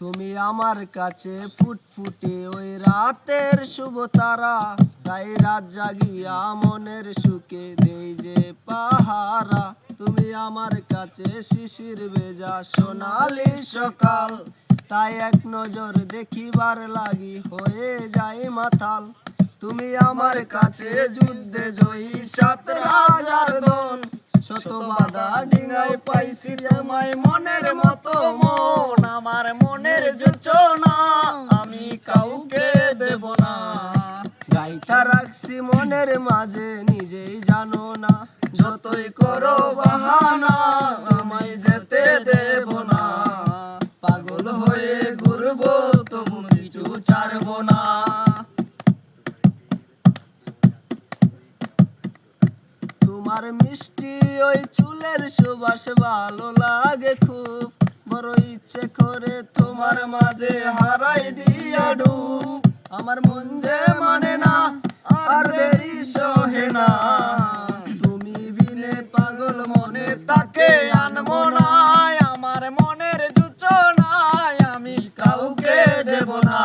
তুমি আমার কাছে ফুটফুটে ওই রাতের শুভ তারা, তাই রাত জাগিয়া মনের সুখে দেই যে পাহারা। তুমি আমার কাছে শিশির ভেজা সোনালি সকাল, তাই এক নজর দেখিবার লাগি হয়ে যাই মাতাল। তুমি আমার কাছে যুদ্ধে জয়ী ৭,০০০ দন, শত বাধা ডিঙায় পাইছি আমায় মনের মতো মন। আমার মনের যোচনা আমি কাউকে দেব না, গাইতা রাখছি মনের মাঝে নিজেই জানো না। যতই করো বাহানা আমায় যেতে দেব না, পাগল হয়ে ঘুরবো তবু কিছু ছাড়বো না। তোমার মিষ্টি ওই চুলের সুবাস ভালো লাগে খুব, বড় ইচ্ছে করে তোমার মাঝে হারাই দিয়া ডুব। আমার মন যে মানে না আর দেরি সহে না, তুমি বিনে পাগল মনে তাকে আনবো না। আমার মনের যোচনায় আমি কাউকে দেব না,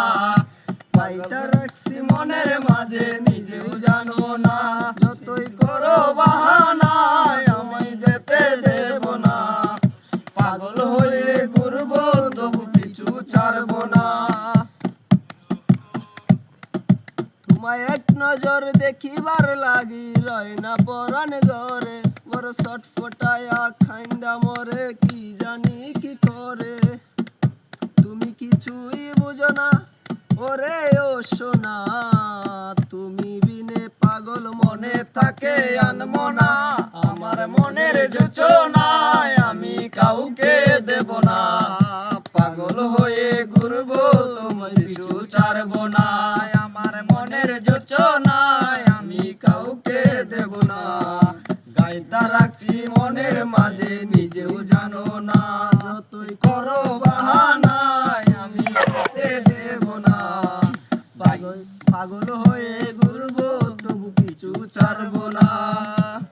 পাইতা রাখছি মনের মাঝে নিজেও জানো না। যতই করো বাহানা আমায় যেতে দেব না, পাগল হয়ে ঘুরবো তবু পিছু ছাড়বো না। তোমায় এক নজর দেখিবার লাগি রয় না পরাণ ঘরে, বড় ছটফটায়া খাইন্দা মরে কি জানি কি করে। তুমি কিছুই বুঝো না ওরে ও সোনা, তুমি বিনে পাগল মনে তাকে আনবো না। আমার মনের যোচনায় আমি কাউকে দেব না, পাগল হয়ে ঘুরবো তোমায় পিছু ছাড়বো না। আমার মনের যোচনায় আমি কাউকে দেব না, গাইতা রাখছি মনের মাঝে নিজেও জানো না। যতই করো বাহানা আমি যেতে দেব না, পাগল হয়ে